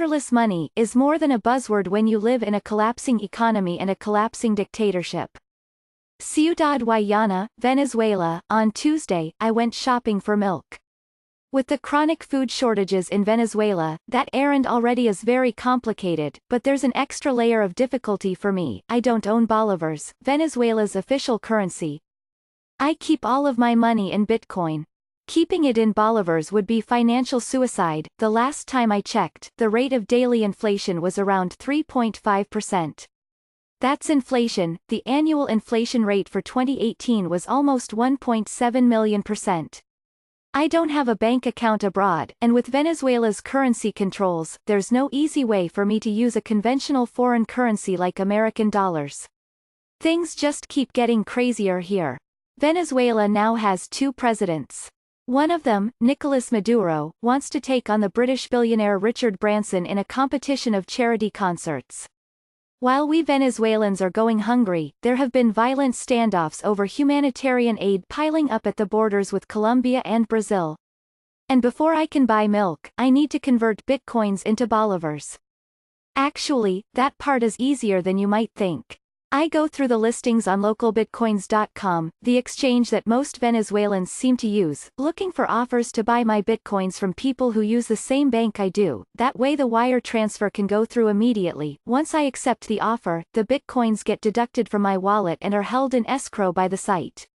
Borderless money is more than a buzzword when you live in a collapsing economy and a collapsing dictatorship. Ciudad Guayana, Venezuela. On Tuesday, I went shopping for milk. With the chronic food shortages in Venezuela, that errand already is very complicated, but there's an extra layer of difficulty for me. I don't own bolivars, Venezuela's official currency. I keep all of my money in Bitcoin. Keeping it in bolivars would be financial suicide. The last time I checked, the rate of daily inflation was around 3.5%. That's inflation. The annual inflation rate for 2018 was almost 1.7 million%. I don't have a bank account abroad, and with Venezuela's currency controls, there's no easy way for me to use a conventional foreign currency like American dollars. Things just keep getting crazier here. Venezuela now has two presidents. One of them, Nicolas Maduro, wants to take on the British billionaire Richard Branson in a competition of charity concerts. While we Venezuelans are going hungry, there have been violent standoffs over humanitarian aid piling up at the borders with Colombia and Brazil. And before I can buy milk, I need to convert bitcoins into bolivars. Actually, that part is easier than you might think. I go through the listings on localbitcoins.com, the exchange that most Venezuelans seem to use, looking for offers to buy my bitcoins from people who use the same bank I do. That way the wire transfer can go through immediately. Once I accept the offer, the bitcoins get deducted from my wallet and are held in escrow by the site.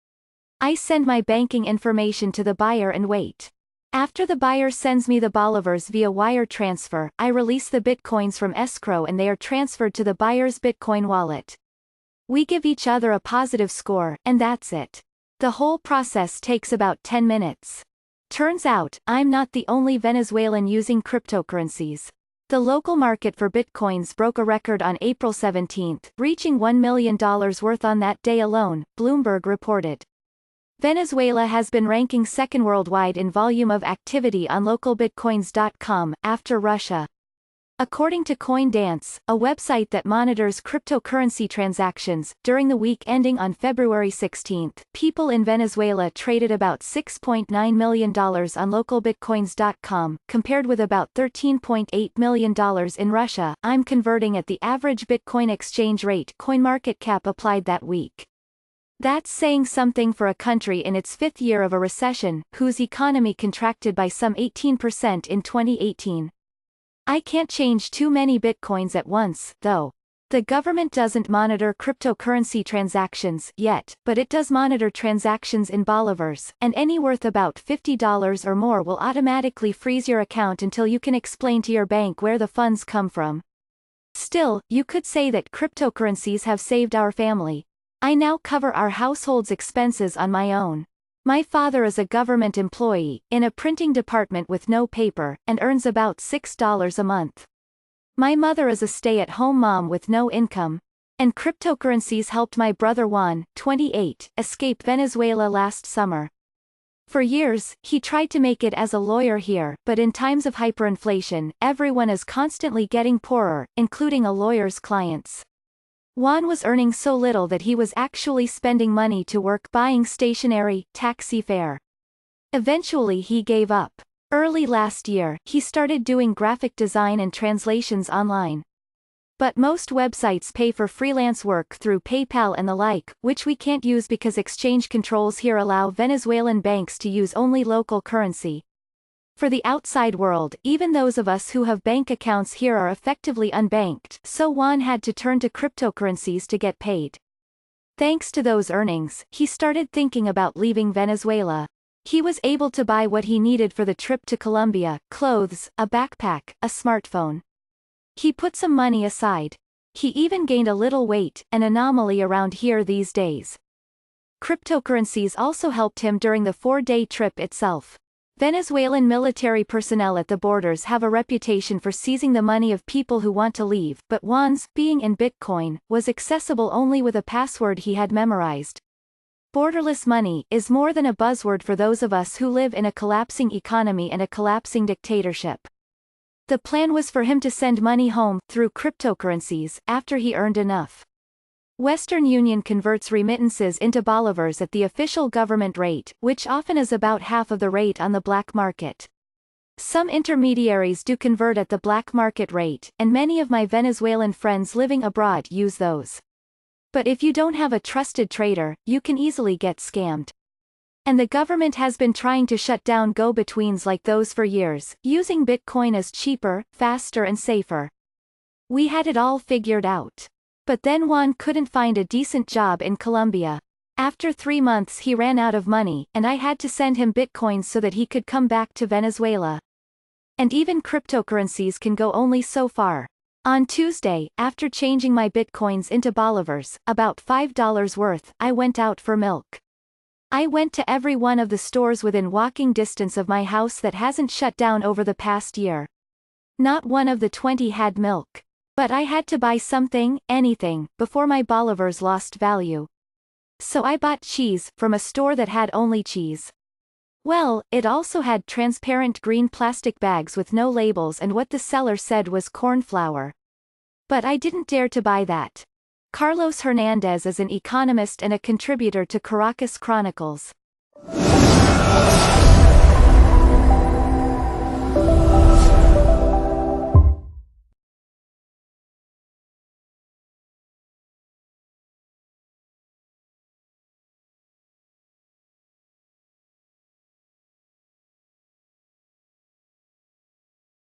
I send my banking information to the buyer and wait. After the buyer sends me the bolivars via wire transfer, I release the bitcoins from escrow and they are transferred to the buyer's Bitcoin wallet. We give each other a positive score, and that's it. The whole process takes about 10 minutes. Turns out, I'm not the only Venezuelan using cryptocurrencies. The local market for bitcoins broke a record on April 17, reaching $1 million worth on that day alone, Bloomberg reported. Venezuela has been ranking second worldwide in volume of activity on localbitcoins.com, after Russia. According to CoinDance, a website that monitors cryptocurrency transactions, during the week ending on February 16, people in Venezuela traded about $6.9 million on localbitcoins.com, compared with about $13.8 million in Russia. I'm converting at the average Bitcoin exchange rate CoinMarketCap applied that week. That's saying something for a country in its fifth year of a recession, whose economy contracted by some 18% in 2018. I can't change too many bitcoins at once, though. The government doesn't monitor cryptocurrency transactions yet, but it does monitor transactions in bolivars, and any worth about $50 or more will automatically freeze your account until you can explain to your bank where the funds come from. Still, you could say that cryptocurrencies have saved our family. I now cover our household's expenses on my own. My father is a government employee, in a printing department with no paper, and earns about $6 a month. My mother is a stay-at-home mom with no income. And cryptocurrencies helped my brother Juan, 28, escape Venezuela last summer. For years, he tried to make it as a lawyer here, but in times of hyperinflation, everyone is constantly getting poorer, including a lawyer's clients. Juan was earning so little that he was actually spending money to work buying stationery, taxi fare. Eventually he gave up. Early last year, he started doing graphic design and translations online. But most websites pay for freelance work through PayPal and the like, which we can't use because exchange controls here allow Venezuelan banks to use only local currency. For the outside world, even those of us who have bank accounts here are effectively unbanked, so Juan had to turn to cryptocurrencies to get paid. Thanks to those earnings, he started thinking about leaving Venezuela. He was able to buy what he needed for the trip to Colombia: clothes, a backpack, a smartphone. He put some money aside. He even gained a little weight, an anomaly around here these days. Cryptocurrencies also helped him during the 4-day trip itself. Venezuelan military personnel at the borders have a reputation for seizing the money of people who want to leave, but Juan's, being in Bitcoin, was accessible only with a password he had memorized. Borderless money is more than a buzzword for those of us who live in a collapsing economy and a collapsing dictatorship. The plan was for him to send money home, through cryptocurrencies, after he earned enough. Western Union converts remittances into bolivars at the official government rate, which often is about half of the rate on the black market. Some intermediaries do convert at the black market rate, and many of my Venezuelan friends living abroad use those. But if you don't have a trusted trader, you can easily get scammed. And the government has been trying to shut down go-betweens like those for years, using Bitcoin as cheaper, faster and safer. We had it all figured out. But then Juan couldn't find a decent job in Colombia. After 3 months he ran out of money, and I had to send him Bitcoins so that he could come back to Venezuela. And even cryptocurrencies can go only so far. On Tuesday, after changing my Bitcoins into bolivars, about $5 worth, I went out for milk. I went to every one of the stores within walking distance of my house that hasn't shut down over the past year. Not one of the 20 had milk. But I had to buy something, anything, before my bolivars lost value. So I bought cheese, from a store that had only cheese. Well, it also had transparent green plastic bags with no labels and what the seller said was corn flour. But I didn't dare to buy that. Carlos Hernandez is an economist and a contributor to Caracas Chronicles.